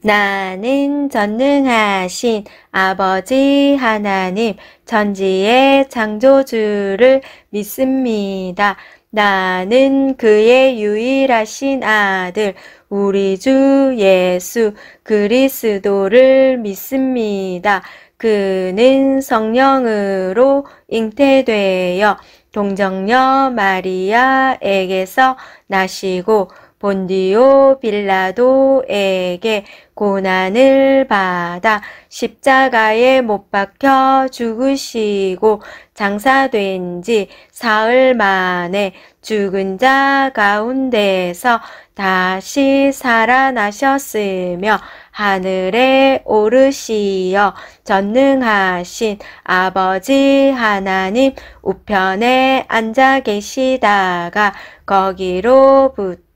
나는 전능하신 아버지 하나님 천지의 창조주를 믿습니다. 나는 그의 유일하신 아들 우리 주 예수 그리스도를 믿습니다. 그는 성령으로 잉태되어 동정녀 마리아에게서 나시고 본디오 빌라도에게 고난을 받아 십자가에 못 박혀 죽으시고 장사된 지 사흘 만에 죽은 자 가운데서 다시 살아나셨으며 하늘에 오르시어 전능하신 아버지 하나님 우편에 앉아 계시다가 거기로부터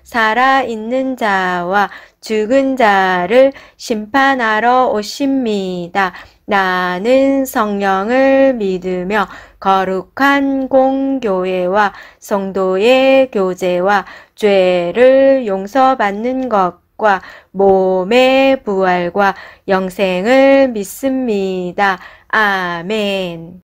살아있는 자와 죽은 자를 심판하러 오십니다. 나는 성령을 믿으며 거룩한 공교회와 성도의 교제와 죄를 용서받는 것과 몸의 부활과 영생을 믿습니다. 아멘.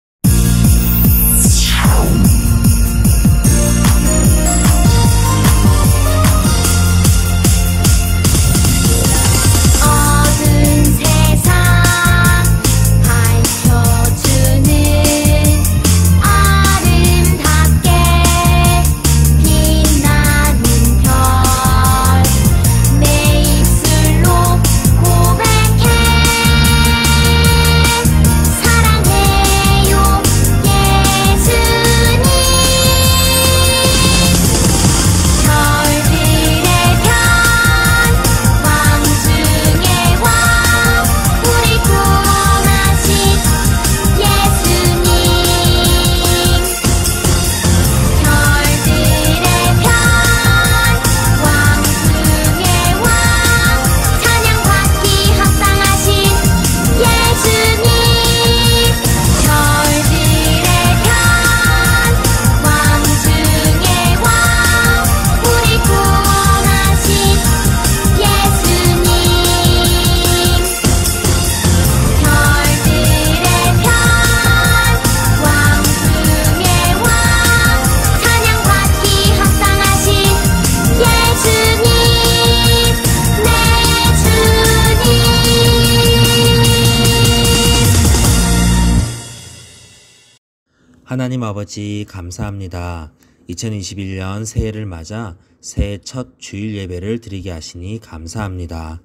하나님 아버지 감사합니다. 2021년 새해를 맞아 새해 첫 주일 예배를 드리게 하시니 감사합니다.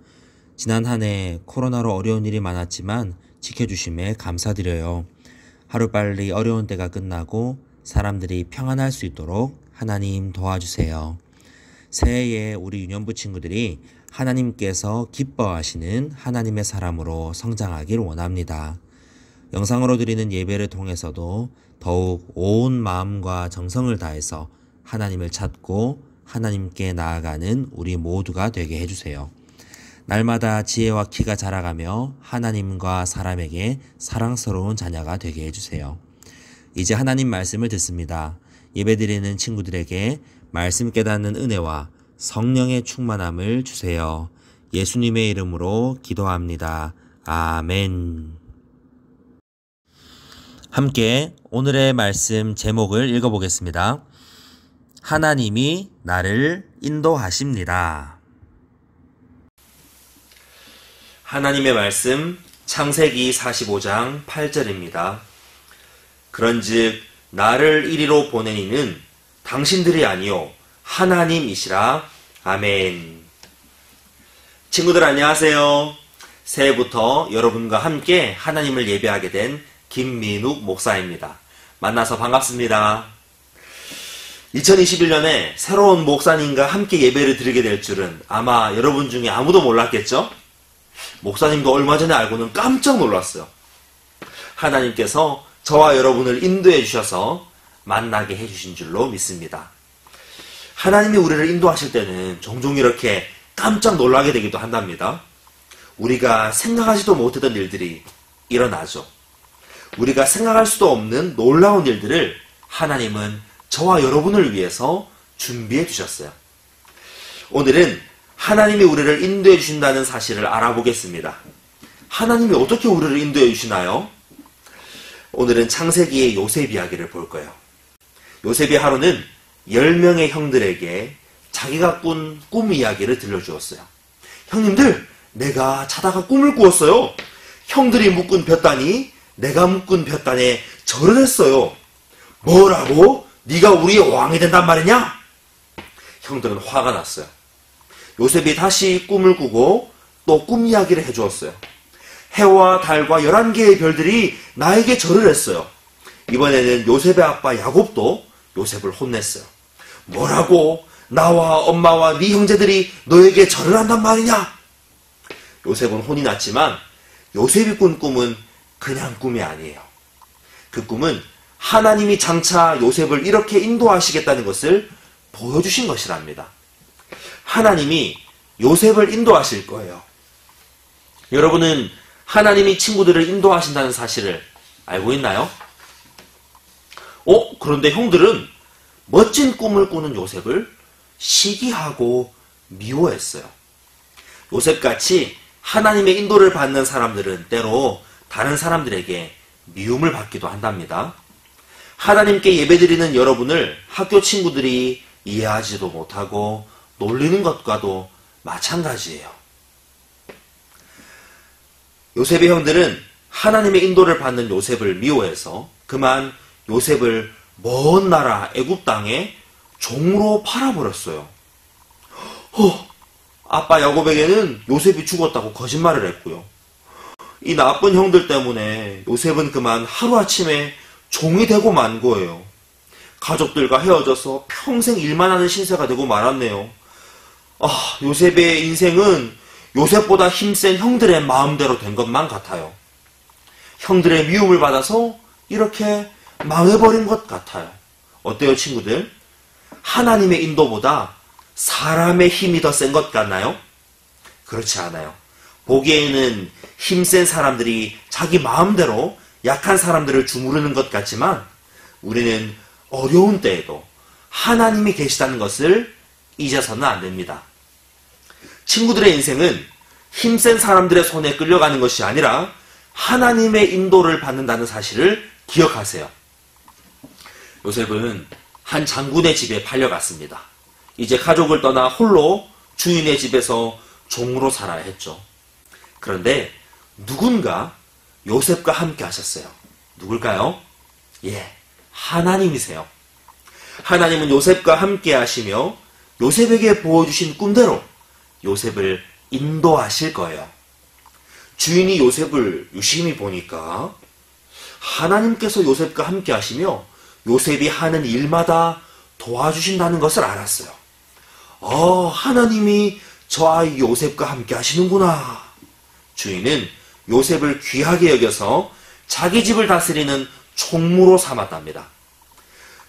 지난 한 해 코로나로 어려운 일이 많았지만 지켜주심에 감사드려요. 하루빨리 어려운 때가 끝나고 사람들이 평안할 수 있도록 하나님 도와주세요. 새해에 우리 유년부 친구들이 하나님께서 기뻐하시는 하나님의 사람으로 성장하길 원합니다. 영상으로 드리는 예배를 통해서도 더욱 온 마음과 정성을 다해서 하나님을 찾고 하나님께 나아가는 우리 모두가 되게 해주세요. 날마다 지혜와 키가 자라가며 하나님과 사람에게 사랑스러운 자녀가 되게 해주세요. 이제 하나님 말씀을 듣습니다. 예배드리는 친구들에게 말씀 깨닫는 은혜와 성령의 충만함을 주세요. 예수님의 이름으로 기도합니다. 아멘. 함께 오늘의 말씀 제목을 읽어보겠습니다. 하나님이 나를 인도하십니다. 하나님의 말씀 창세기 45장 8절입니다. 그런즉 나를 이리로 보내니는 당신들이 아니요 하나님이시라. 아멘. 친구들 안녕하세요. 새해부터 여러분과 함께 하나님을 예배하게 된 김민욱 목사입니다. 만나서 반갑습니다. 2021년에 새로운 목사님과 함께 예배를 드리게 될 줄은 아마 여러분 중에 아무도 몰랐겠죠? 목사님도 얼마 전에 알고는 깜짝 놀랐어요. 하나님께서 저와 여러분을 인도해 주셔서 만나게 해주신 줄로 믿습니다. 하나님이 우리를 인도하실 때는 종종 이렇게 깜짝 놀라게 되기도 한답니다. 우리가 생각하지도 못했던 일들이 일어나죠. 우리가 생각할 수도 없는 놀라운 일들을 하나님은 저와 여러분을 위해서 준비해 주셨어요. 오늘은 하나님이 우리를 인도해 주신다는 사실을 알아보겠습니다. 하나님이 어떻게 우리를 인도해 주시나요? 오늘은 창세기의 요셉 이야기를 볼 거예요. 요셉이 하루는 10명의 형들에게 자기가 꾼 꿈 이야기를 들려주었어요. 형님들, 내가 자다가 꿈을 꾸었어요. 형들이 묶은 볕단이 내가 묶은 볕단에 절을 했어요. 뭐라고? 네가 우리의 왕이 된단 말이냐? 형들은 화가 났어요. 요셉이 다시 꿈을 꾸고 또 꿈 이야기를 해주었어요. 해와 달과 11개의 별들이 나에게 절을 했어요. 이번에는 요셉의 아빠 야곱도 요셉을 혼냈어요. 뭐라고? 나와 엄마와 네 형제들이 너에게 절을 한단 말이냐? 요셉은 혼이 났지만 요셉이 꾼 꿈은 그냥 꿈이 아니에요. 그 꿈은 하나님이 장차 요셉을 이렇게 인도하시겠다는 것을 보여주신 것이랍니다. 하나님이 요셉을 인도하실 거예요. 여러분은 하나님이 친구들을 인도하신다는 사실을 알고 있나요? 그런데 형들은 멋진 꿈을 꾸는 요셉을 시기하고 미워했어요. 요셉같이 하나님의 인도를 받는 사람들은 때로 다른 사람들에게 미움을 받기도 한답니다. 하나님께 예배드리는 여러분을 학교 친구들이 이해하지도 못하고 놀리는 것과도 마찬가지예요. 요셉의 형들은 하나님의 인도를 받는 요셉을 미워해서 그만 요셉을 먼 나라 애굽 땅에 종으로 팔아버렸어요. 아빠 야곱에게는 요셉이 죽었다고 거짓말을 했고요. 이 나쁜 형들 때문에 요셉은 그만 하루아침에 종이 되고 만 거예요. 가족들과 헤어져서 평생 일만 하는 신세가 되고 말았네요. 요셉의 인생은 요셉보다 힘센 형들의 마음대로 된 것만 같아요. 형들의 미움을 받아서 이렇게 망해버린 것 같아요. 어때요, 친구들? 하나님의 인도보다 사람의 힘이 더 센 것 같나요? 그렇지 않아요. 보기에는 힘센 사람들이 자기 마음대로 약한 사람들을 주무르는 것 같지만 우리는 어려운 때에도 하나님이 계시다는 것을 잊어서는 안 됩니다. 친구들의 인생은 힘센 사람들의 손에 끌려가는 것이 아니라 하나님의 인도를 받는다는 사실을 기억하세요. 요셉은 한 장군의 집에 팔려갔습니다. 이제 가족을 떠나 홀로 주인의 집에서 종으로 살아야 했죠. 그런데 누군가 요셉과 함께 하셨어요. 누굴까요? 하나님이세요. 하나님은 요셉과 함께 하시며 요셉에게 보여주신 꿈대로 요셉을 인도하실 거예요. 주인이 요셉을 유심히 보니까 하나님께서 요셉과 함께 하시며 요셉이 하는 일마다 도와주신다는 것을 알았어요. 하나님이 저 아이 요셉과 함께 하시는구나. 주인은 요셉을 귀하게 여겨서 자기 집을 다스리는 총무로 삼았답니다.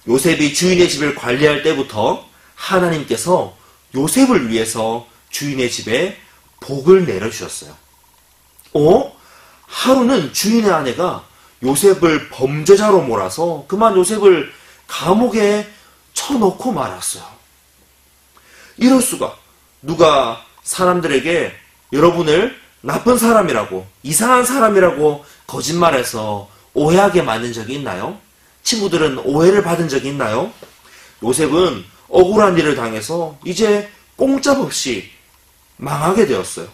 요셉이 주인의 집을 관리할 때부터 하나님께서 요셉을 위해서 주인의 집에 복을 내려주셨어요. 하루는 주인의 아내가 요셉을 범죄자로 몰아서 그만 요셉을 감옥에 쳐넣고 말았어요. 이럴 수가. 누가 사람들에게 여러분을 나쁜 사람이라고, 이상한 사람이라고 거짓말해서 오해하게 만든 적이 있나요? 친구들은 오해를 받은 적이 있나요? 요셉은 억울한 일을 당해서 이제 꼼짝없이 망하게 되었어요.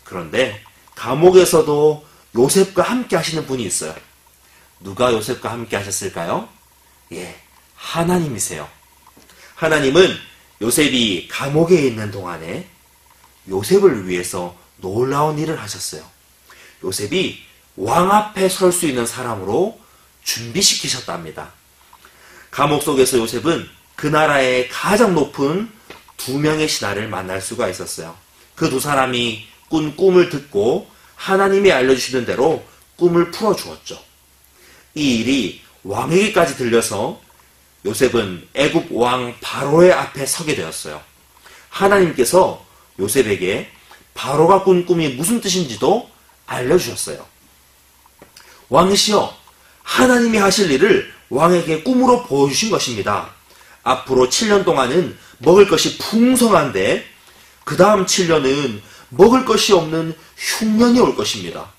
그런데 감옥에서도 요셉과 함께 하시는 분이 있어요. 누가 요셉과 함께 하셨을까요? 하나님이세요. 하나님은 요셉이 감옥에 있는 동안에 요셉을 위해서 놀라운 일을 하셨어요. 요셉이 왕 앞에 설 수 있는 사람으로 준비시키셨답니다. 감옥 속에서 요셉은 그 나라의 가장 높은 2명의 신하를 만날 수가 있었어요. 그 두 사람이 꾼 꿈을 듣고 하나님이 알려주시는 대로 꿈을 풀어주었죠. 이 일이 왕에게까지 들려서 요셉은 애굽 왕 바로의 앞에 서게 되었어요. 하나님께서 요셉에게 바로가 꾼 꿈이 무슨 뜻인지도 알려주셨어요. 왕이시여, 하나님이 하실 일을 왕에게 꿈으로 보여주신 것입니다. 앞으로 7년 동안은 먹을 것이 풍성한데 그 다음 7년은 먹을 것이 없는 흉년이 올 것입니다.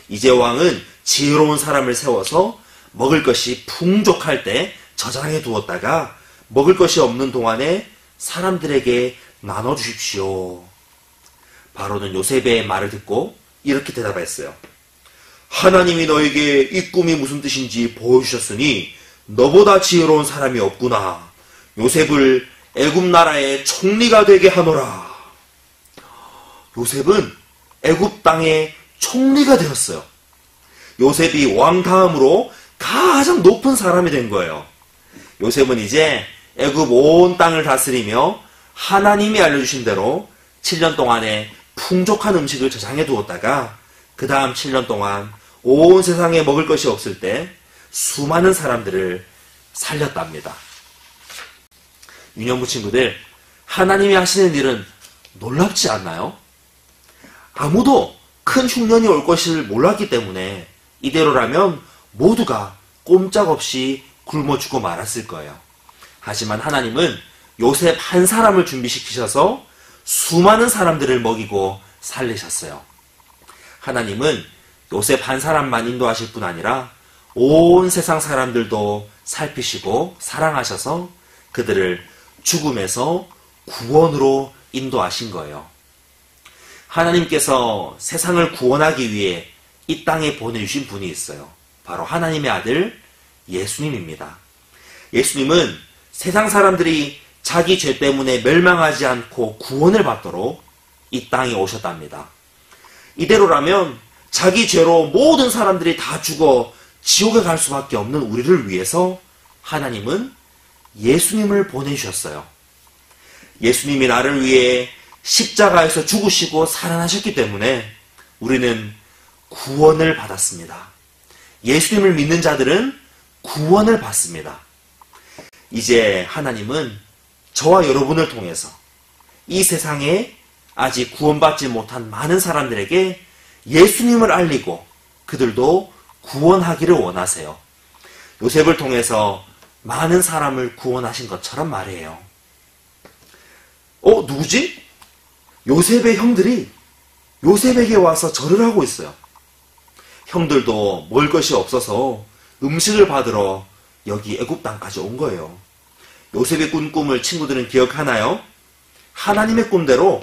이제 왕은 지혜로운 사람을 세워서 먹을 것이 풍족할 때 저장해 두었다가 먹을 것이 없는 동안에 사람들에게 나눠주십시오. 바로는 요셉의 말을 듣고 이렇게 대답했어요. 하나님이 너에게 이 꿈이 무슨 뜻인지 보여주셨으니 너보다 지혜로운 사람이 없구나. 요셉을 애굽 나라의 총리가 되게 하노라. 요셉은 애굽 땅의 총리가 되었어요. 요셉이 왕 다음으로 가장 높은 사람이 된 거예요. 요셉은 이제 애굽 온 땅을 다스리며 하나님이 알려주신 대로 7년 동안에 풍족한 음식을 저장해 두었다가 그 다음 7년 동안 온 세상에 먹을 것이 없을 때 수많은 사람들을 살렸답니다. 유년부 친구들, 하나님이 하시는 일은 놀랍지 않나요? 아무도 큰 흉년이 올 것을 몰랐기 때문에 이대로라면 모두가 꼼짝없이 굶어 죽고 말았을 거예요. 하지만 하나님은 요셉 한 사람을 준비시키셔서 수많은 사람들을 먹이고 살리셨어요. 하나님은 요셉 한 사람만 인도하실 뿐 아니라 온 세상 사람들도 살피시고 사랑하셔서 그들을 죽음에서 구원으로 인도하신 거예요. 하나님께서 세상을 구원하기 위해 이 땅에 보내주신 분이 있어요. 바로 하나님의 아들 예수님입니다. 예수님은 세상 사람들이 자기 죄 때문에 멸망하지 않고 구원을 받도록 이 땅에 오셨답니다. 이대로라면 자기 죄로 모든 사람들이 다 죽어 지옥에 갈 수밖에 없는 우리를 위해서 하나님은 예수님을 보내주셨어요. 예수님이 나를 위해 십자가에서 죽으시고 살아나셨기 때문에 우리는 구원을 받았습니다. 예수님을 믿는 자들은 구원을 받습니다. 이제 하나님은 저와 여러분을 통해서 이 세상에 아직 구원받지 못한 많은 사람들에게 예수님을 알리고 그들도 구원하기를 원하세요. 요셉을 통해서 많은 사람을 구원하신 것처럼 말이에요. 누구지? 요셉의 형들이 요셉에게 와서 절을 하고 있어요. 형들도 먹을 것이 없어서 음식을 받으러 여기 애굽 땅까지 온 거예요. 요셉의 꾼 꿈을 친구들은 기억하나요? 하나님의 꿈대로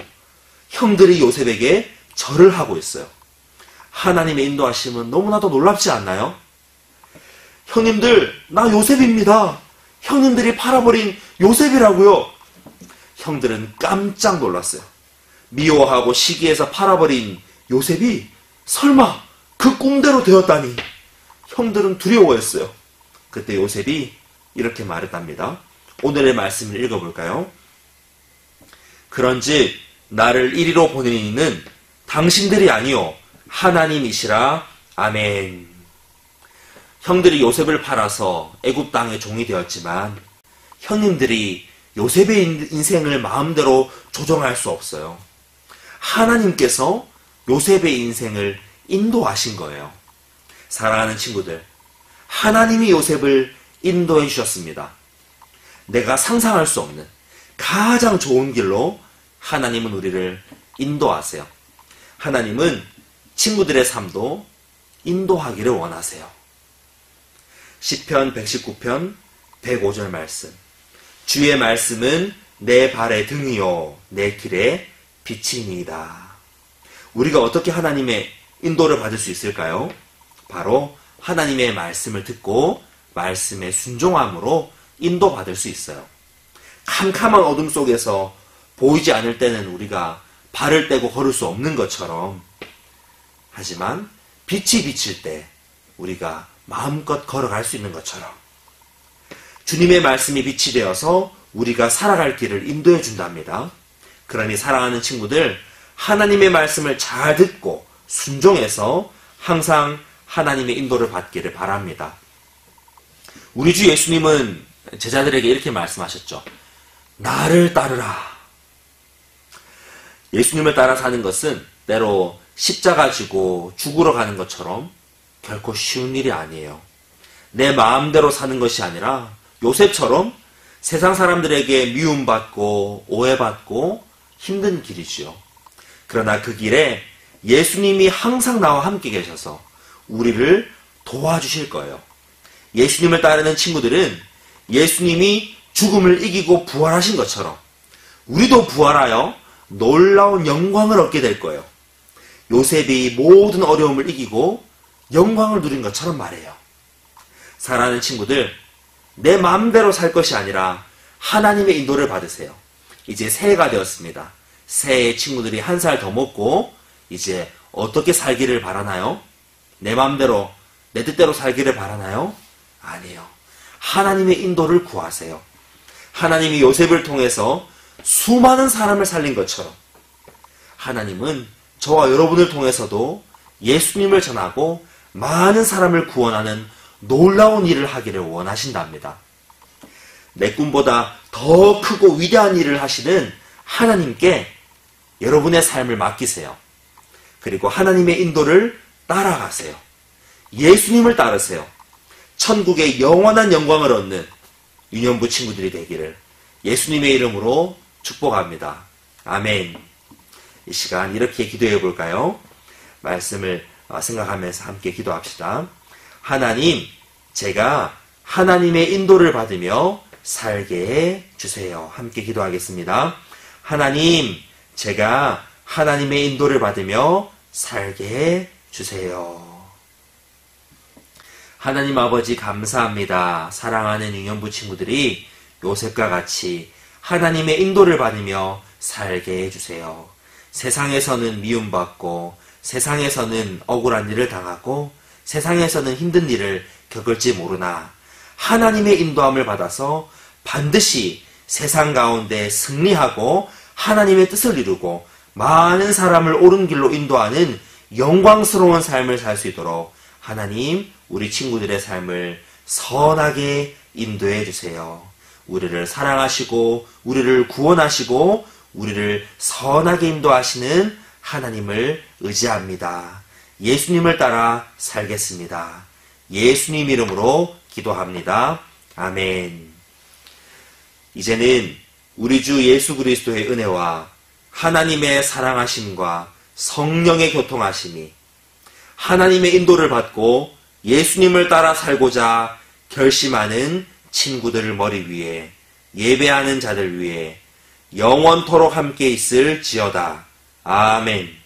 형들이 요셉에게 절을 하고 있어요. 하나님의 인도하심은 너무나도 놀랍지 않나요? 형님들, 나 요셉입니다. 형님들이 팔아버린 요셉이라고요. 형들은 깜짝 놀랐어요. 미워하고 시기해서 팔아버린 요셉이 설마 그 꿈대로 되었다니. 형들은 두려워했어요. 그때 요셉이 이렇게 말했답니다. 오늘의 말씀을 읽어볼까요? 그런즉 나를 이리로 보내는 이는 당신들이 아니요 하나님이시라. 아멘. 형들이 요셉을 팔아서 애굽 땅의 종이 되었지만 형님들이 요셉의 인생을 마음대로 조정할 수 없어요. 하나님께서 요셉의 인생을 인도하신 거예요. 사랑하는 친구들, 하나님이 요셉을 인도해 주셨습니다. 내가 상상할 수 없는 가장 좋은 길로 하나님은 우리를 인도하세요. 하나님은 친구들의 삶도 인도하기를 원하세요. 시편 119편 105절 말씀. 주의 말씀은 내 발의 등이요 내 길의 빛이니이다. 우리가 어떻게 하나님의 인도를 받을 수 있을까요? 바로 하나님의 말씀을 듣고 말씀에 순종함으로 인도받을 수 있어요. 캄캄한 어둠 속에서 보이지 않을 때는 우리가 발을 떼고 걸을 수 없는 것처럼, 하지만 빛이 비칠 때 우리가 마음껏 걸어갈 수 있는 것처럼 주님의 말씀이 빛이 되어서 우리가 살아갈 길을 인도해 준답니다. 그러니 사랑하는 친구들, 하나님의 말씀을 잘 듣고 순종해서 항상 하나님의 인도를 받기를 바랍니다. 우리 주 예수님은 제자들에게 이렇게 말씀하셨죠. 나를 따르라. 예수님을 따라 사는 것은 때로 십자가 지고 죽으러 가는 것처럼 결코 쉬운 일이 아니에요. 내 마음대로 사는 것이 아니라 요셉처럼 세상 사람들에게 미움받고 오해받고 힘든 길이지요. 그러나 그 길에 예수님이 항상 나와 함께 계셔서 우리를 도와주실 거예요. 예수님을 따르는 친구들은 예수님이 죽음을 이기고 부활하신 것처럼 우리도 부활하여 놀라운 영광을 얻게 될 거예요. 요셉이 모든 어려움을 이기고 영광을 누린 것처럼 말해요. 사랑하는 친구들, 내 마음대로 살 것이 아니라 하나님의 인도를 받으세요. 이제 새해가 되었습니다. 새해 친구들이 한 살 더 먹고 이제 어떻게 살기를 바라나요? 내 마음대로, 내 뜻대로 살기를 바라나요? 아니에요. 하나님의 인도를 구하세요. 하나님이 요셉을 통해서 수많은 사람을 살린 것처럼 하나님은 저와 여러분을 통해서도 예수님을 전하고 많은 사람을 구원하는 놀라운 일을 하기를 원하신답니다. 내 꿈보다 더 크고 위대한 일을 하시는 하나님께 여러분의 삶을 맡기세요. 그리고 하나님의 인도를 따라가세요. 예수님을 따르세요. 천국의 영원한 영광을 얻는 유년부 친구들이 되기를 예수님의 이름으로 축복합니다. 아멘. 이 시간 이렇게 기도해 볼까요? 말씀을 생각하면서 함께 기도합시다. 하나님, 제가 하나님의 인도를 받으며 살게 해 주세요. 함께 기도하겠습니다. 하나님, 제가 하나님의 인도를 받으며 살게 해 주세요. 하나님 아버지 감사합니다. 사랑하는 유년부 친구들이 요셉과 같이 하나님의 인도를 받으며 살게 해주세요. 세상에서는 미움받고 세상에서는 억울한 일을 당하고 세상에서는 힘든 일을 겪을지 모르나 하나님의 인도함을 받아서 반드시 세상 가운데 승리하고 하나님의 뜻을 이루고 많은 사람을 옳은 길로 인도하는 영광스러운 삶을 살 수 있도록 하나님, 우리 친구들의 삶을 선하게 인도해 주세요. 우리를 사랑하시고 우리를 구원하시고 우리를 선하게 인도하시는 하나님을 의지합니다. 예수님을 따라 살겠습니다. 예수님 이름으로 기도합니다. 아멘. 이제는 우리 주 예수 그리스도의 은혜와 하나님의 사랑하심과 성령의 교통하심이 하나님의 인도를 받고 예수님을 따라 살고자 결심하는 친구들을 머리 위에 예배하는 자들 위에 영원토록 함께 있을지어다. 아멘.